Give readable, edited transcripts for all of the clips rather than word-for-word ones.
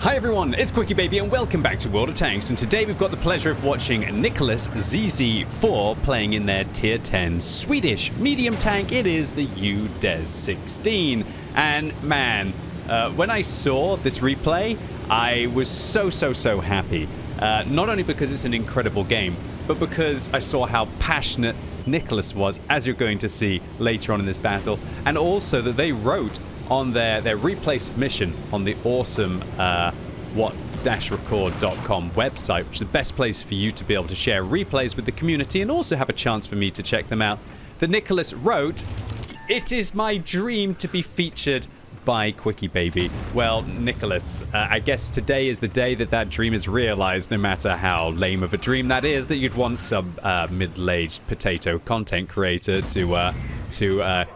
Hi everyone, it's QuickyBaby and welcome back to World of Tanks, and today we've got the pleasure of watching Nicholas ZZ4 playing in their tier 10 Swedish medium tank. It is the UDES 16, and man, when I saw this replay, I was so happy. Not only because it's an incredible game, but because I saw how passionate Nicholas was, as you're going to see later on in this battle, and also that they wrote on their replay submission on the awesome what-record.com website, which is the best place for you to be able to share replays with the community and also have a chance for me to check them out. The Nicholas wrote, "It is my dream to be featured by QuickyBaby." Well, Nicholas, I guess today is the day that dream is realized, no matter how lame of a dream that is, that you'd want some middle-aged potato content creator to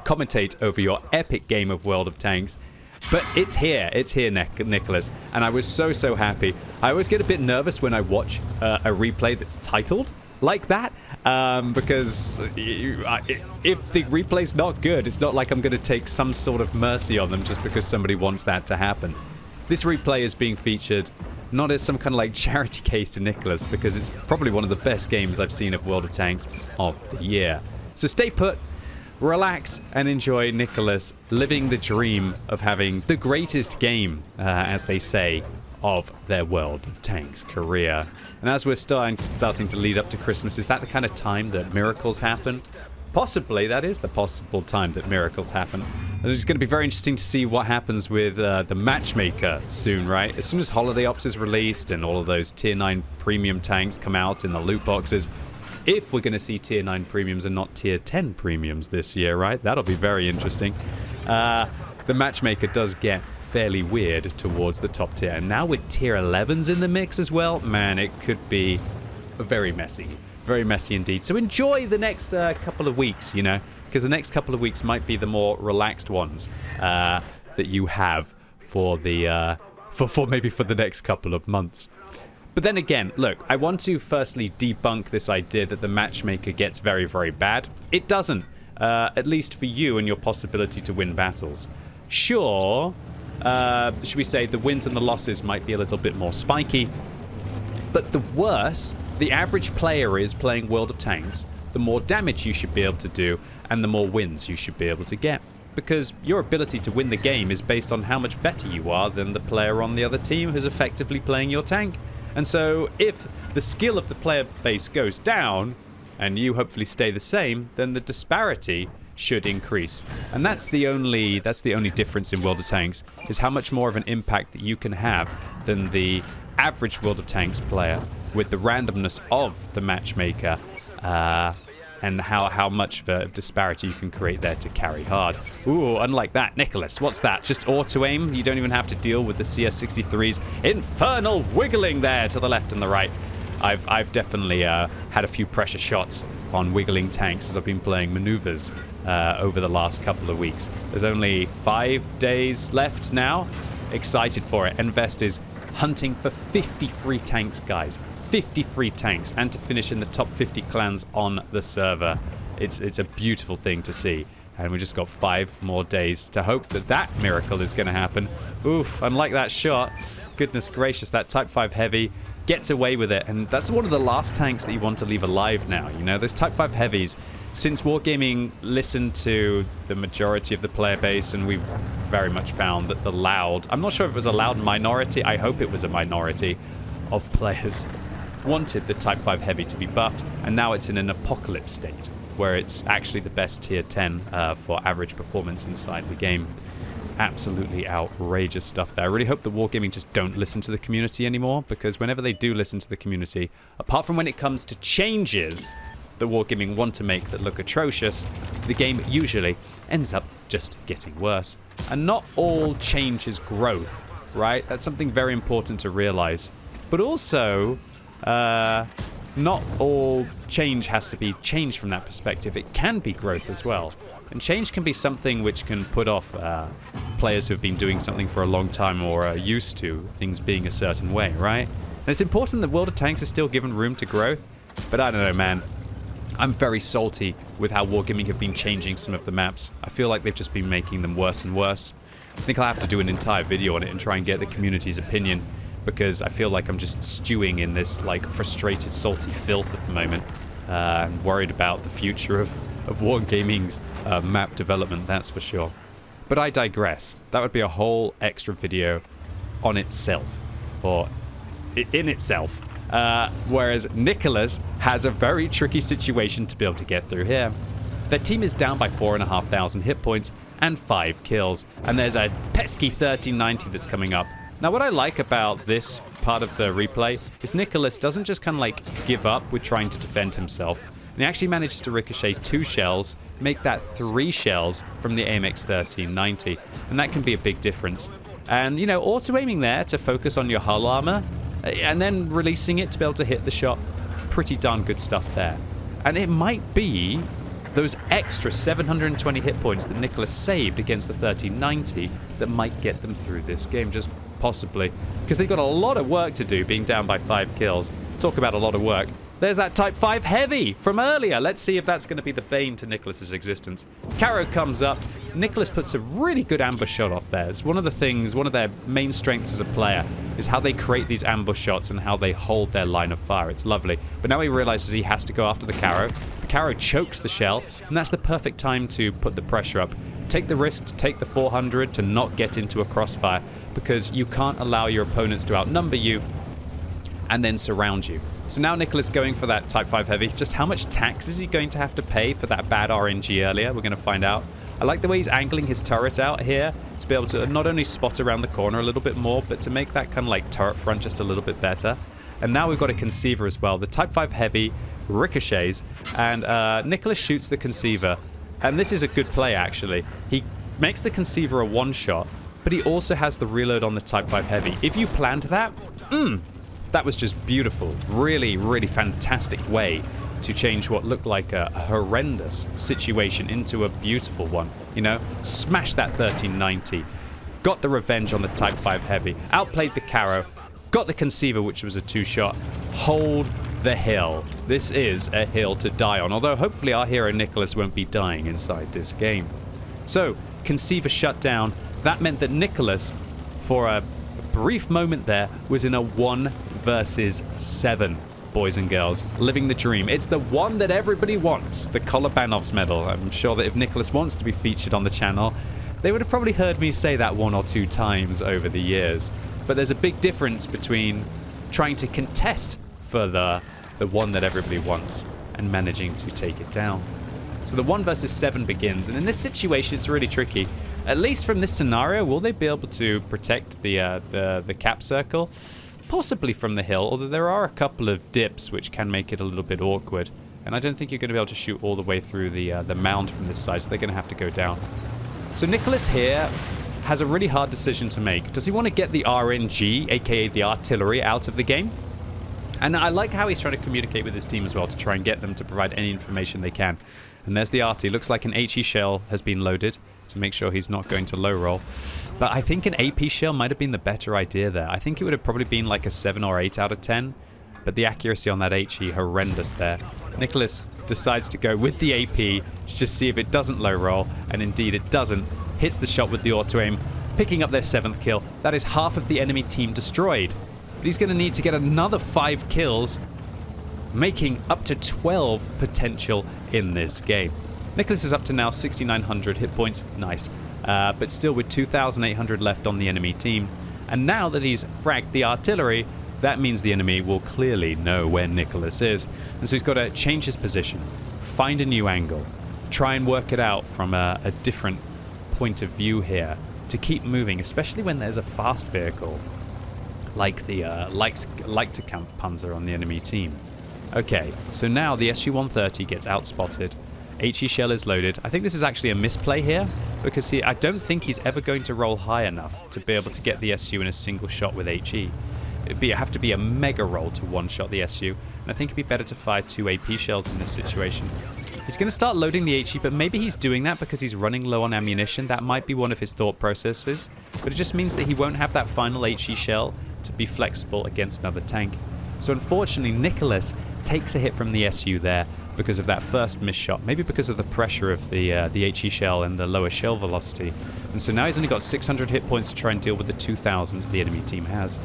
commentate over your epic game of World of Tanks. But it's here, Nicholas, and I was so happy. I always get a bit nervous when I watch a replay that's titled like that, because if the replay's not good, it's not like I'm going to take some sort of mercy on them just because somebody wants that to happen. This replay is being featured not as some kind of like charity case to Nicholas, because it's probably one of the best games I've seen of World of Tanks of the year. So stay put, relax, and enjoy Nicholas living the dream of having the greatest game, as they say, of their World of Tanks career. And as we're starting to lead up to Christmas, is that the kind of time that miracles happen? Possibly, that is the possible time that miracles happen. And it's going to be very interesting to see what happens with the Matchmaker soon, right? As soon as Holiday Ops is released and all of those tier 9 premium tanks come out in the loot boxes, if we're going to see tier 9 premiums and not tier 10 premiums this year, right? That'll be very interesting. The Matchmaker does get fairly weird towards the top tier. And now with tier 11s in the mix as well, man, it could be very messy. Very messy indeed. So enjoy the next couple of weeks, you know, because the next couple of weeks might be the more relaxed ones that you have for the maybe for the next couple of months. But then again, look, I want to firstly debunk this idea that the Matchmaker gets very bad. It doesn't, at least for you and your possibility to win battles. Sure, should we say the wins and the losses might be a little bit more spiky, but the worse the average player is playing World of Tanks, the more damage you should be able to do and the more wins you should be able to get. Because your ability to win the game is based on how much better you are than the player on the other team who's effectively playing your tank. And so if the skill of the player base goes down and you hopefully stay the same, then the disparity should increase. And that's the only difference in World of Tanks, is how much more of an impact that you can have than the average World of Tanks player with the randomness of the Matchmaker, and how much of a disparity you can create there to carry hard. Ooh, unlike that, Nicholas, what's that? Just auto-aim? You don't even have to deal with the CS63's infernal wiggling there to the left and the right. I've definitely had a few pressure shots on wiggling tanks as I've been playing maneuvers over the last couple of weeks. There's only 5 days left now. Excited for it. Invest is hunting for 50 free tanks, guys. 50 free tanks, and to finish in the top 50 clans on the server. It's a beautiful thing to see, and we just got 5 more days to hope that miracle is going to happen. Oof, unlike that shot, goodness gracious, that Type 5 Heavy gets away with it, and that's one of the last tanks that you want to leave alive now. You know, those Type 5 Heavies, since Wargaming listened to the majority of the player base, and we've very much found that the loud, I'm not sure if it was a loud minority, I hope it was a minority of players, wanted the Type 5 Heavy to be buffed, and now it's in an apocalypse state, where it's actually the best tier 10 for average performance inside the game. Absolutely outrageous stuff there. I really hope that Wargaming just don't listen to the community anymore, because whenever they do listen to the community, apart from when it comes to changes that Wargaming want to make that look atrocious, the game usually ends up just getting worse. And not all change is growth, right? That's something very important to realize. But also, not all change has to be change from that perspective. It can be growth as well. And change can be something which can put off players who have been doing something for a long time or are used to things being a certain way, right? And it's important that World of Tanks is still given room to growth, but I don't know, man. I'm very salty with how Wargaming have been changing some of the maps. I feel like they've just been making them worse and worse. I think I'll have to do an entire video on it and try and get the community's opinion, because I feel like I'm just stewing in this like frustrated, salty filth at the moment. I'm worried about the future of Wargaming's map development, that's for sure. But I digress. That would be a whole extra video on itself, or in itself. Whereas Nicholas has a very tricky situation to be able to get through here. Their team is down by 4,500 hit points and 5 kills, and there's a pesky 1390 that's coming up. Now, what I like about this part of the replay is Nicholas doesn't just kind of like give up with trying to defend himself. And he actually manages to ricochet 2 shells, make that 3 shells from the AMX 1390, and that can be a big difference. And, you know, auto-aiming there to focus on your hull armor, and then releasing it to be able to hit the shot, pretty darn good stuff there. And it might be those extra 720 hit points that Nicholas saved against the 1390 that might get them through this game, just possibly. Because they've got a lot of work to do, being down by 5 kills. Talk about a lot of work. There's that Type 5 Heavy from earlier. Let's see if that's going to be the bane to Nicholas's existence. Caro comes up. Nicholas puts a really good ambush shot off there. It's one of the things, one of their main strengths as a player, is how they create these ambush shots and how they hold their line of fire. It's lovely. But now he realizes he has to go after the Caro. The Caro chokes the shell, and that's the perfect time to put the pressure up. Take the risk to take the 400 to not get into a crossfire, because you can't allow your opponents to outnumber you and then surround you. So now Nicholas going for that Type 5 Heavy. Just how much tax is he going to have to pay for that bad RNG earlier? We're going to find out. I like the way he's angling his turret out here to be able to not only spot around the corner a little bit more, but to make that kind of like turret front just a little bit better. And now we've got a Conceiver as well. The Type 5 Heavy ricochets, and Nicholas shoots the Conceiver. And this is a good play, actually. He makes the Conceiver a one-shot, but he also has the reload on the Type 5 Heavy. If you planned that, that was just beautiful. Really, really fantastic way to change what looked like a horrendous situation into a beautiful one. You know, smash that 1390. Got the revenge on the Type 5 Heavy. Outplayed the Caro. Got the Conceiver, which was a 2-shot. Hold the hill. This is a hill to die on. Although hopefully our hero Nicholas won't be dying inside this game. So, Conceiver shut down. That meant that Nicholas, for a brief moment there, was in a 1 versus 7, boys and girls. Living the dream. It's the one that everybody wants, the Kolobanov's medal. I'm sure that if Nicholas wants to be featured on the channel, they would have probably heard me say that 1 or 2 times over the years. But there's a big difference between trying to contest for the one that everybody wants and managing to take it down. So the 1 versus 7 begins, and in this situation it's really tricky. At least from this scenario, will they be able to protect the cap circle? Possibly from the hill, although there are a couple of dips which can make it a little bit awkward. And I don't think you're going to be able to shoot all the way through the mound from this side, so they're going to have to go down. So Nicholas here has a really hard decision to make. Does he want to get the RNG, aka the artillery, out of the game? And I like how he's trying to communicate with his team as well to try and get them to provide any information they can. And there's the arty. Looks like an HE shell has been loaded to make sure he's not going to low roll. But I think an AP shell might have been the better idea there. I think it would have probably been like a 7 or 8 out of 10. But the accuracy on that HE, horrendous there. Nicholas decides to go with the AP to just see if it doesn't low roll. And indeed it doesn't. Hits the shot with the auto aim, picking up their 7th kill. That is half of the enemy team destroyed. But he's going to need to get another 5 kills, making up to 12 potential in this game. Nicholas is up to now 6,900 hit points. Nice. But still with 2,800 left on the enemy team. And now that he's fragged the artillery, that means the enemy will clearly know where Nicholas is. And so he's got to change his position, find a new angle, try and work it out from a different point of view here to keep moving, especially when there's a fast vehicle like the Leichtkampfpanzer on the enemy team. Okay, so now the SU-130 gets outspotted. HE shell is loaded. I think this is actually a misplay here, because I don't think he's ever going to roll high enough to be able to get the SU in a single shot with HE. It'd have to be a mega roll to one-shot the SU, and I think it'd be better to fire 2 AP shells in this situation. He's going to start loading the HE, but maybe he's doing that because he's running low on ammunition. That might be one of his thought processes, but it just means that he won't have that final HE shell to be flexible against another tank. So unfortunately, Nicholas takes a hit from the SU there, because of that first missed shot, maybe because of the pressure of the HE shell and the lower shell velocity. And so now he's only got 600 hit points to try and deal with the 2,000 the enemy team has.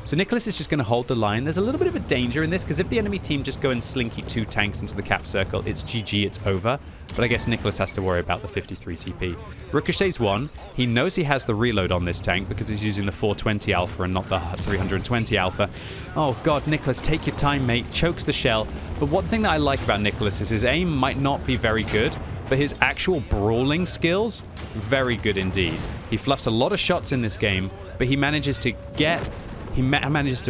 So Nicholas is just going to hold the line. There's a little bit of a danger in this, because if the enemy team just go and slinky 2 tanks into the cap circle, it's GG, it's over. But I guess Nicholas has to worry about the 53 TP. Ricochet's 1. He knows he has the reload on this tank because he's using the 420 alpha and not the 320 alpha. Oh god, Nicholas, take your time, mate. Chokes the shell. But one thing that I like about Nicholas is his aim might not be very good, but his actual brawling skills, very good indeed. He fluffs a lot of shots in this game, but he manages to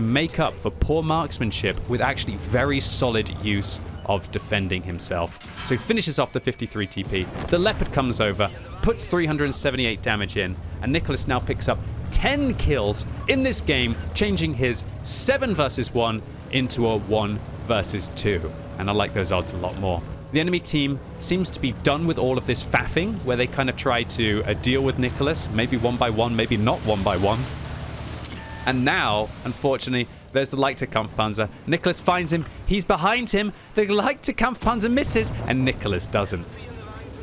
make up for poor marksmanship with actually very solid use of defending himself. So he finishes off the 53 TP. The Leopard comes over, puts 378 damage in, and Nicholas now picks up 10 kills in this game, changing his 7 versus 1 into a 1 versus 2. And I like those odds a lot more. The enemy team seems to be done with all of this faffing, where they kind of try to deal with Nicholas, maybe 1 by 1, maybe not 1 by 1. And now, unfortunately, there's the Leichter Kampfpanzer. Nicholas finds him. He's behind him. The Leichter Kampfpanzer misses, and Nicholas doesn't.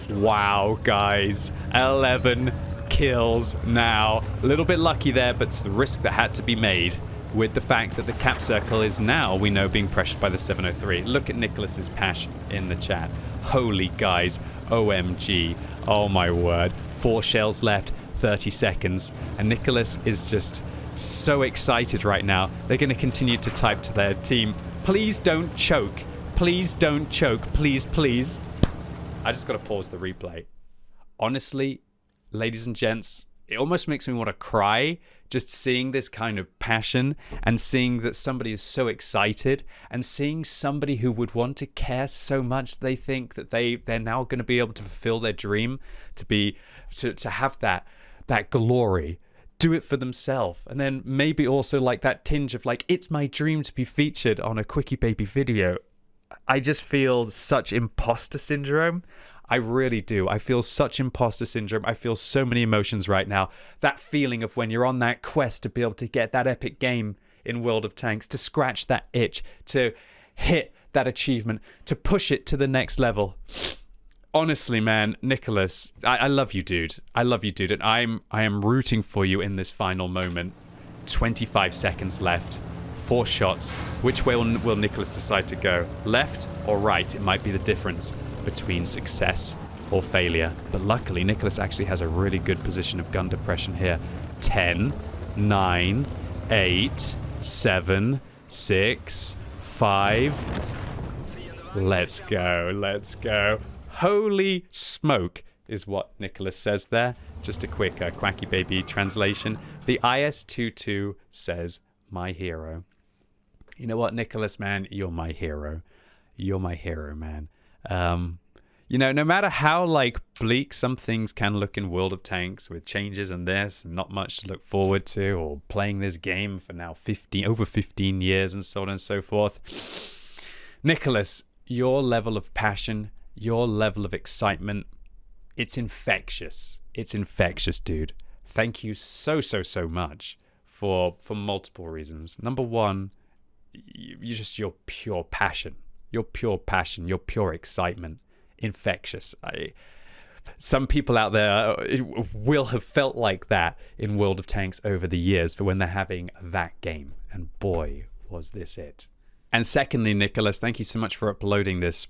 Wow, guys. 11 kills now. A little bit lucky there, but it's the risk that had to be made with the fact that the cap circle is now, we know, being pressured by the 703. Look at Nicholas's passion in the chat. Holy guys. OMG. Oh, my word. 4 shells left. 30 seconds. And Nicholas is just so excited right now. They're going to continue to type to their team, please don't choke. Please don't choke. Please, please. I just got to pause the replay. Honestly, ladies and gents, it almost makes me want to cry just seeing this kind of passion and seeing that somebody is so excited and seeing somebody who would want to care so much they think that they're now going to be able to fulfill their dream, to have that glory, do it for themselves, and then maybe also like that tinge of like, it's my dream to be featured on a QuickyBaby video. I just feel such imposter syndrome. I really do. I feel such imposter syndrome. I feel so many emotions right now. That feeling of when you're on that quest to be able to get that epic game in World of Tanks, to scratch that itch, to hit that achievement, to push it to the next level. Honestly, man, Nicholas, I love you, dude. I love you, dude. And I am rooting for you in this final moment. 25 seconds left. 4 shots. Which way will Nicholas decide to go? Left or right? It might be the difference between success or failure. But luckily, Nicholas actually has a really good position of gun depression here. 10, 9, 8, 7, 6, 5. Let's go. Let's go. Holy smoke is what Nicholas says there. Just a quick QuickyBaby translation. The IS-22 says, my hero. You know what, Nicholas, man? You're my hero. You're my hero, man. You know, no matter how, like, bleak some things can look in World of Tanks with changes and this and not much to look forward to, or playing this game for now over 15 years and so on and so forth. Nicholas, your level of passion, your level of excitement, it's infectious. It's infectious, dude. Thank you so much for multiple reasons. Number one, your pure passion. Your pure passion, your pure excitement. Infectious. Some people out there will have felt like that in World of Tanks over the years for when they're having that game. And boy, was this it. And secondly, Nicholas, thank you so much for uploading this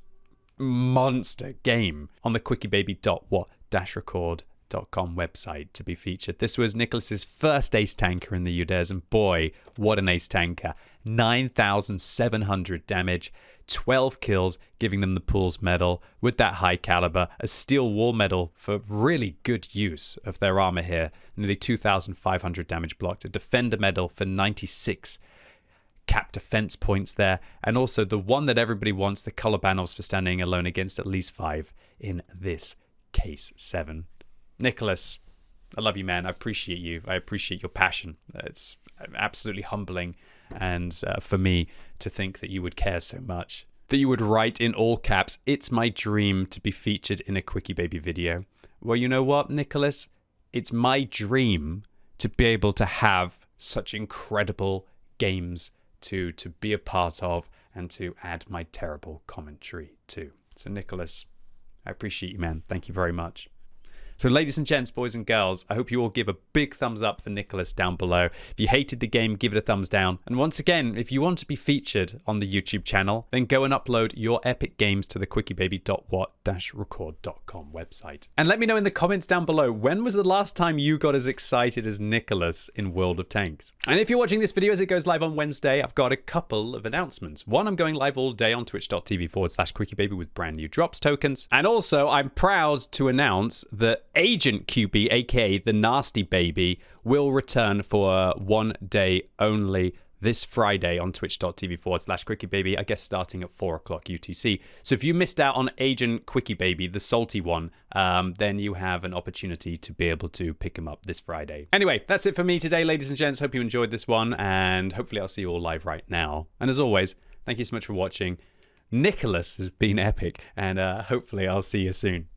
monster game on the QuickyBaby.what-record.com website to be featured. This was Nicholas's first ace tanker in the UDES, and boy, what an ace tanker. 9,700 damage, 12 kills, giving them the Pools medal with that high caliber, a steel wall medal for really good use of their armor here, nearly 2,500 damage blocked, a defender medal for 96 cap defense points there, and also the one that everybody wants, the Kolobanovs, for standing alone against at least 5 in this case 7. Nicholas, I love you, man. I appreciate you. I appreciate your passion. It's absolutely humbling, and for me to think that you would care so much, that you would write in all caps, it's my dream to be featured in a QuickyBaby video. Well, you know what, Nicholas? It's my dream to be able to have such incredible games to be a part of and to add my terrible commentary too. So Nicholas, I appreciate you, man. Thank you very much. So ladies and gents, boys and girls, I hope you all give a big thumbs up for Nicholas down below. If you hated the game, give it a thumbs down. And once again, if you want to be featured on the YouTube channel, then go and upload your epic games to the QuickyBaby.what-record.com website. And let me know in the comments down below, when was the last time you got as excited as Nicholas in World of Tanks? And if you're watching this video as it goes live on Wednesday, I've got a couple of announcements. One, I'm going live all day on twitch.tv/QuickyBaby with brand new drops tokens. And also, I'm proud to announce that Agent QB, aka the Nasty Baby, will return for one day only this Friday on twitch.tv/QuickyBaby, I guess starting at 4 o'clock UTC. So if you missed out on Agent QuickyBaby, the salty one, then you have an opportunity to be able to pick him up this Friday. Anyway, that's it for me today, ladies and gents. Hope you enjoyed this one, and hopefully I'll see you all live right now. And as always, thank you so much for watching. Nicholas has been epic, and hopefully I'll see you soon.